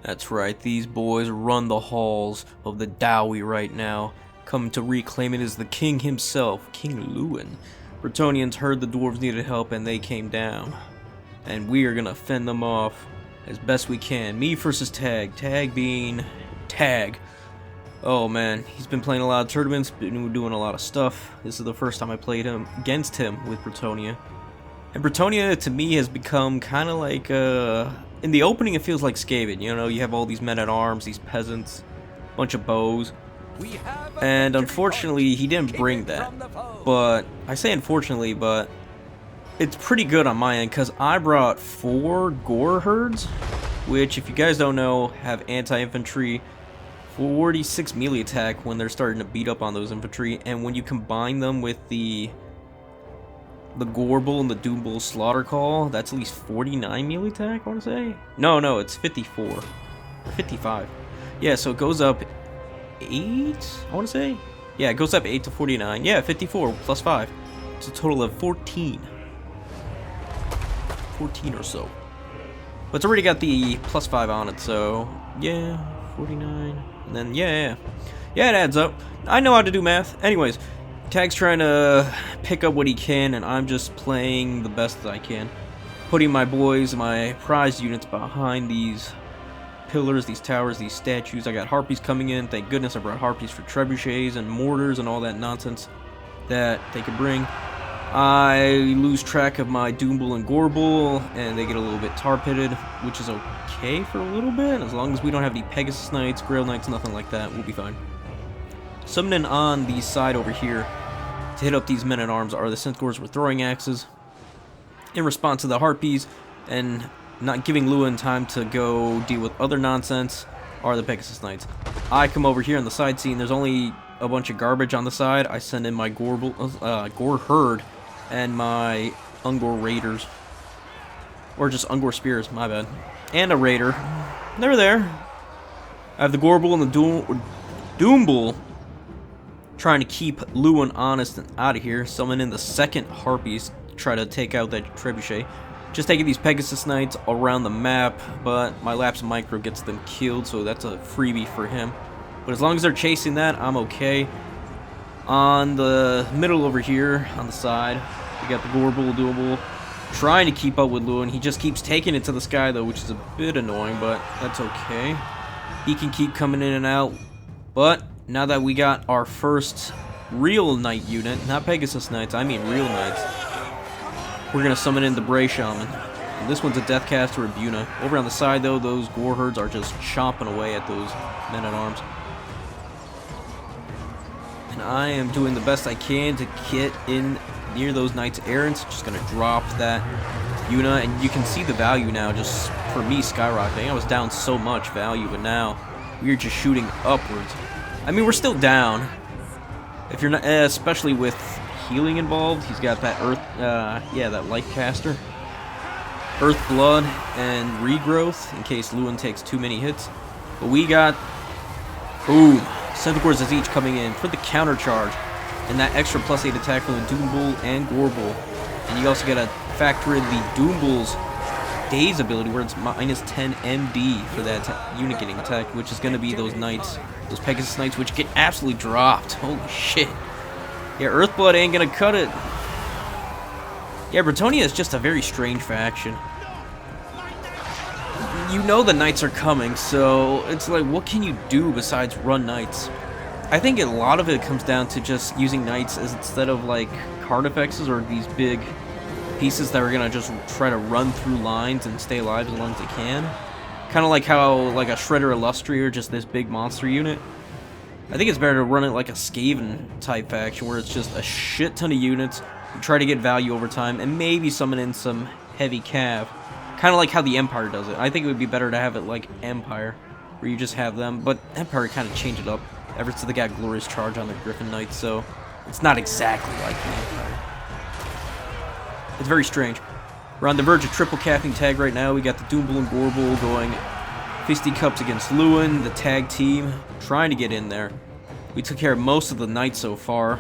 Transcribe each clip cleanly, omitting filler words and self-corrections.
That's right, these boys run the halls of the Dowie right now, coming to reclaim it as the king himself, King Lewin. Bretonnians heard the dwarves needed help and they came down. And we are gonna fend them off as best we can. Me versus Tag. Tag being Tag. Oh man, he's been playing a lot of tournaments, been doing a lot of stuff. This is the first time I played him against him with Bretonnia. And Bretonnia, to me, has become kind of like, in the opening it feels like Skaven. You know, you have all these men-at-arms, these peasants, bunch of bows. And unfortunately, he didn't bring that. But, I say unfortunately, but it's pretty good on my end, because I brought 4 Gore Herds, which, if you guys don't know, have anti-infantry, 46 melee attack when they're starting to beat up on those infantry, and when you combine them with the Gorebull and the Doombull Slaughter Call, that's at least 49 melee attack, I want to say? No, it's 54. Or 55. Yeah, so it goes up 8, I want to say? Yeah, it goes up 8 to 49. Yeah, 54 plus 5. It's a total of 14. 14 or so. But it's already got the plus 5 on it, so yeah, 49. And then, yeah, it adds up. I know how to do math. Anyways, Tag's trying to pick up what he can, and I'm just playing the best that I can. Putting my boys, my prized units behind these pillars, these towers, these statues. I got harpies coming in. Thank goodness I brought harpies for trebuchets and mortars and all that nonsense that they could bring. I lose track of my Doombull and Gorebull, and they get a little bit tar-pitted, which is okay for a little bit. As long as we don't have any Pegasus Knights, Grail Knights, nothing like that, we'll be fine. Summoning on the side over here to hit up these men-at-arms are the Centaurs with throwing axes. In response to the harpies, and not giving Lewin time to go deal with other nonsense, are the Pegasus Knights. I come over here on the side scene. There's only a bunch of garbage on the side. I send in my Gore Herd and my Ungor Raiders. Or just Ungor Spears, my bad. And a Raider. They're there. I have the Gorebull and the Doombull trying to keep Lewin honest and out of here. Summon in the second Harpies to try to take out that trebuchet. Just taking these Pegasus Knights around the map, but my Lapse Micro gets them killed, so that's a freebie for him. But as long as they're chasing that, I'm okay. On the middle over here, on the side, we got the Gorebull, Doombull, trying to keep up with Lewin. He just keeps taking it to the sky, though, which is a bit annoying, but that's okay. He can keep coming in and out. But now that we got our first real Knight unit, not Pegasus Knights, I mean real Knights, we're going to summon in the Bray Shaman. And this one's a Deathcaster of Buna. Over on the side, though, those Gore Herds are just chomping away at those men-at-arms. And I am doing the best I can to get in near those Knights Errants. Just going to drop that Una, and you can see the value now just, for me, skyrocketing. I was down so much value, but now we're just shooting upwards. I mean, we're still down. If you're not, especially with healing involved, he's got that Earth, that Life Caster. Earth Blood and Regrowth, in case Lewin takes too many hits. But we got, boom, Centaurs is each coming in for the counter charge. And that extra plus 8 attack from the Doombull and Gorebull. And you also gotta factor in the Doombull's Daze ability, where it's minus 10 MD for that unit getting attacked, which is gonna be those Knights, those Pegasus Knights, which get absolutely dropped. Holy shit. Yeah, Earthblood ain't gonna cut it. Yeah, Bretonnia is just a very strange faction. You know the Knights are coming, so it's like, what can you do besides run Knights? I think a lot of it comes down to just using Knights as instead of like card effects or these big pieces that are gonna just try to run through lines and stay alive as long as they can. Kind of like how like a Shredder Illustrior, just this big monster unit. I think it's better to run it like a Skaven type faction where it's just a shit ton of units. You try to get value over time and maybe summon in some heavy cav. Kind of like how the Empire does it. I think it would be better to have it like Empire, where you just have them, but Empire kind of changed it up ever since they got Glorious Charge on the Griffin Knights, so it's not exactly like the Empire. It's very strange. We're on the verge of triple capping Tag right now. We got the Doombull and Gorebull going fisticuffs against Lewin, the Tag team, trying to get in there. We took care of most of the Knights so far,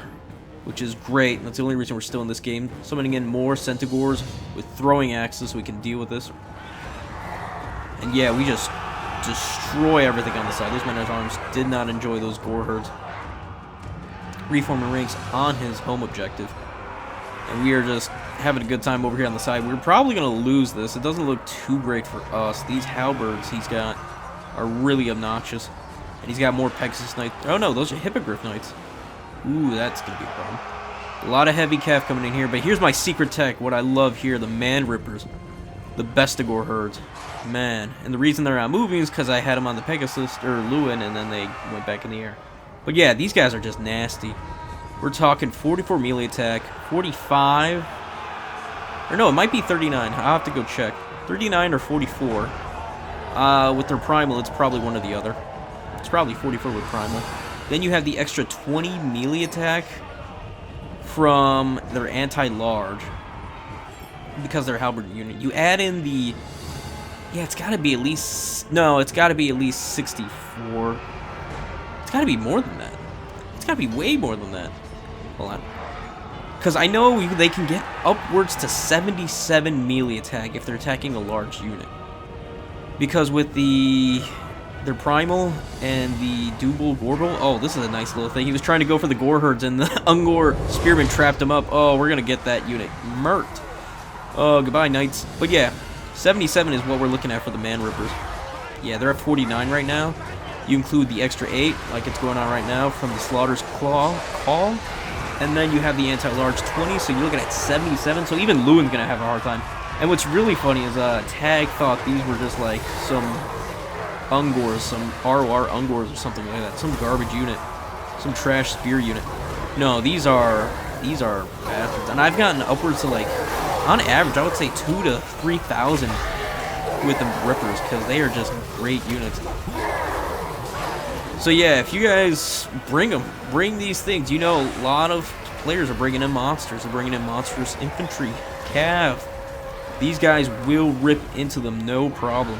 which is great. That's the only reason we're still in this game. Summoning in more Centaurs with throwing axes so we can deal with this. And yeah, we just destroy everything on the side. Those men-at-arms did not enjoy those gore herds. Reforming ranks on his home objective. And we are just having a good time over here on the side. We're probably going to lose this. It doesn't look too great for us. These halberds he's got are really obnoxious. And he's got more Pegasus Knights. Oh no, those are Hippogriff Knights. Ooh, that's going to be a problem. A lot of heavy calf coming in here. But here's my secret tech. What I love here, the Man Rippers. The Bestigor herds. Man. And the reason they're not moving is because I had them on the Pegasus, or Lewin, and then they went back in the air. But yeah, these guys are just nasty. We're talking 44 melee attack, 45... Or no, it might be 39. I'll have to go check. 39 or 44. With their primal, it's probably one or the other. It's probably 44 with primal. Then you have the extra 20 melee attack from their anti-large. Because they're halberd unit. You add in the... Yeah, it's gotta be at least... No, it's gotta be at least 64. It's gotta be more than that. It's gotta be way more than that. Hold on. Because I know they can get upwards to 77 melee attack if they're attacking a large unit. Because with their primal and the Double Gorble... Oh, this is a nice little thing. He was trying to go for the Gore Herds and the Ungor Spearman trapped him up. Oh, we're gonna get that unit murked. Oh, goodbye, Knights. But yeah, 77 is what we're looking at for the Man Rippers. Yeah, they're at 49 right now. You include the extra 8, like it's going on right now, from the Slaughter's Call. And then you have the anti-large 20, so you're looking at 77. So even Lewin's going to have a hard time. And what's really funny is Tag thought these were just like some Ungors, some ROR Ungors or something like that. Some garbage unit. Some trash spear unit. No, these are bastards. And I've gotten upwards to like, on average, I would say 2,000 to 3,000 with the Rippers, because they are just great units. So yeah, if you guys bring these things. You know, a lot of players are bringing in monsters. They're bringing in monstrous infantry, cav. These guys will rip into them, no problem.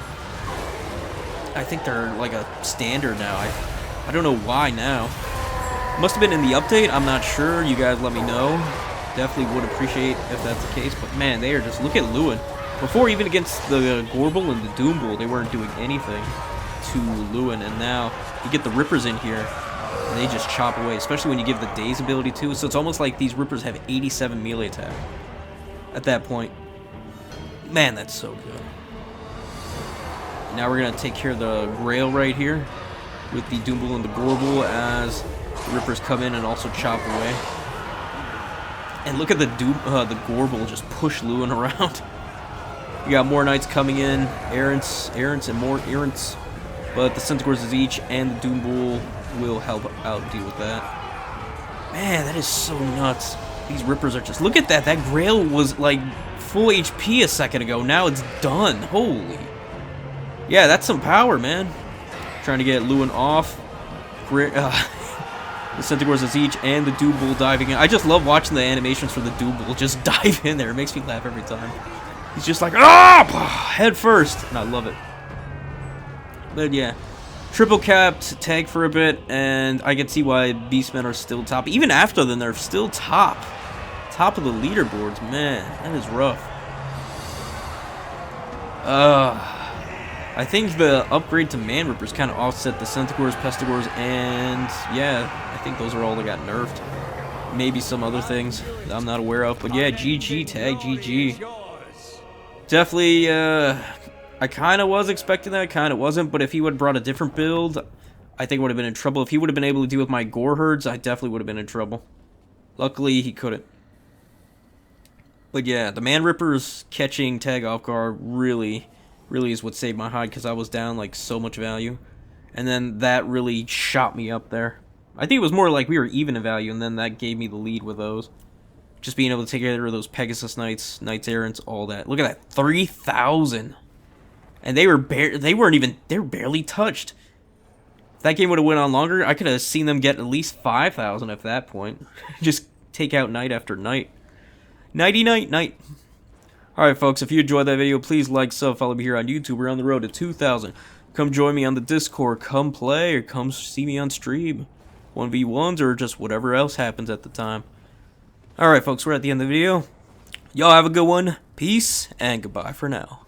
I think they're like a standard now. I don't know why now. Must have been in the update. I'm not sure. You guys let me know. Definitely would appreciate if that's the case. But man, they are just, look at Lewin. Before, even against the Gorble and the Doombull, they weren't doing anything to Lewin, and now you get the Rippers in here and they just chop away, especially when you give the Daze ability too. So it's almost like these Rippers have 87 melee attack at that point. Man, that's so good. Now we're gonna take care of the Grail right here with the Doombull and the Gorble as the Rippers come in and also chop away. And look at the Gorble just push Lewin around. You got more Knights coming in, errants, and more errants. But the Centaurs is each, and the Doombull will help out deal with that. Man, that is so nuts. These Rippers are just... Look at that. That Grail was, like, full HP a second ago. Now it's done. Holy. Yeah, that's some power, man. Trying to get Lewin off. The Centaurs is each, and the Doombull diving in. I just love watching the animations for the Doombull just dive in there. It makes me laugh every time. He's just like, ah! Head first. And I love it. But yeah, triple capped Tag for a bit, and I can see why Beastmen are still top. Even after them, they're still top of the leaderboards. Man, that is rough. I think the upgrade to Man Rippers kind of offset the Centaurs, Pestigors, and yeah, I think those are all that got nerfed. Maybe some other things that I'm not aware of, but yeah, GG Tag, GG. Definitely, I kind of was expecting that, kind of wasn't, but if he would have brought a different build, I think I would have been in trouble. If he would have been able to deal with my Gore Herds, I definitely would have been in trouble. Luckily, he couldn't. But yeah, the Man Rippers catching Tag off guard really is what saved my hide, because I was down like so much value. And then that really shot me up there. I think it was more like we were even in value, and then that gave me the lead with those. Just being able to take care of those Pegasus Knights, Knights Errants, all that. Look at that, 3,000. And they were barely touched. If that game would have went on longer, I could have seen them get at least 5,000 at that point. Just take out night after night. Nighty night. Alright folks, if you enjoyed that video, please like, sub, follow me here on YouTube. We're on the road to 2,000. Come join me on the Discord, come play, or come see me on stream. 1v1s, or just whatever else happens at the time. Alright folks, we're at the end of the video. Y'all have a good one. Peace, and goodbye for now.